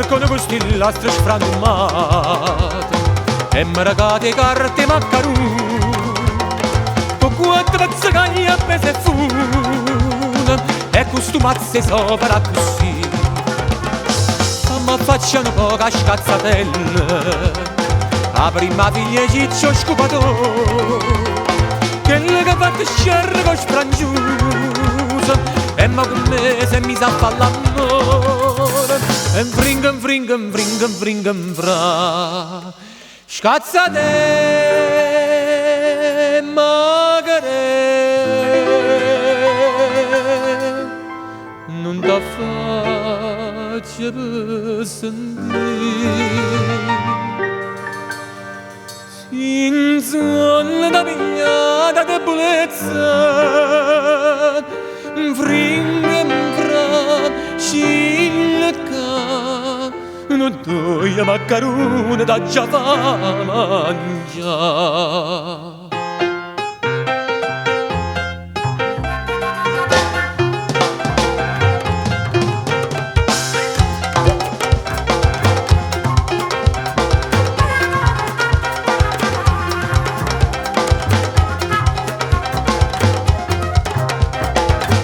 barcone con sti lastri sfrantumati e mi regate carte maccarù con quattro pezzacaglie appese e fune e costumazze sopra così ma facciano poca scazzatella la prima figlia ciccio scupatore che le che fa scerre con sprangiusa e ma con me se mi sa fa l'amore e vringam vringam vringam vringam fra scazzate magare non da faccia per sentire in zona da pigliata debolezza vringam fra scilca non doia maccarone da già fa mangiare.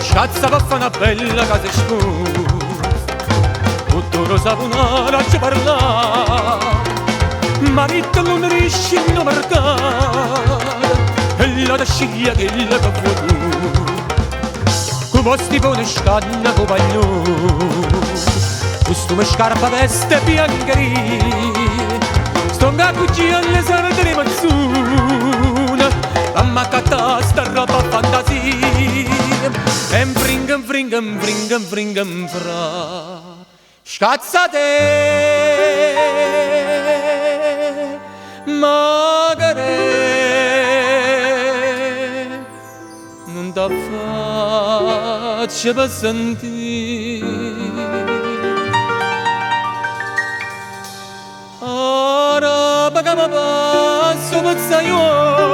Scazza per fare una bella casa scusa tutto lo saponare a ci parlare ma vita non riesci a marcare e la da sciglia che la da fuoco come stipone scanna con paglione costume scarpa veste biancheria stonga cucina alle sarde di mazzuna mamma catta sta roba fantasia e vringam vringam vringam vringam fra scazzate magare non da faccia per sentire araba che mi passo pezzaiola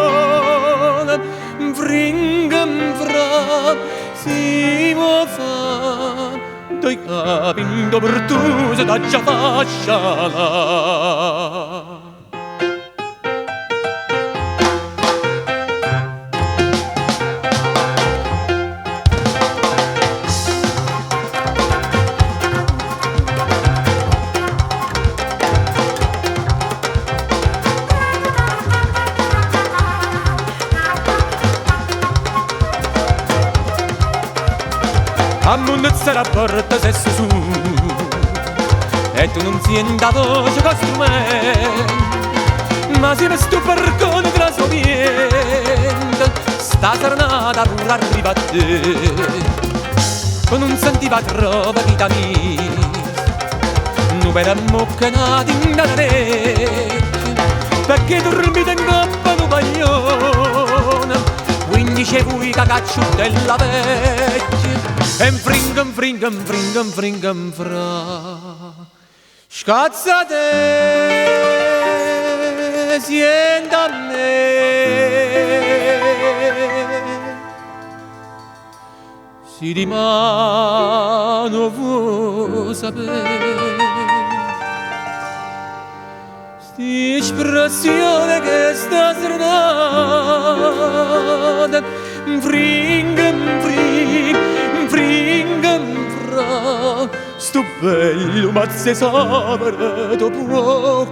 vringam fra si può fare doi capi in dopertusa da già fasciala. A munezza la porta se su e tu non si andato a strumento ma si vesto per con la sua niente sta serata pure arriva a te con un sentiva troppa vita mia non per ammuccanati in rete perché dormite in coppa un paglione quindi c'è voi cagaccio della vecchia e vringam vringam vringam vringam fra scazzate sienta a me si di mano vuoi sapere sti espressione che sta serata vringam vringam vringam fra sto bello mazze sopra dopo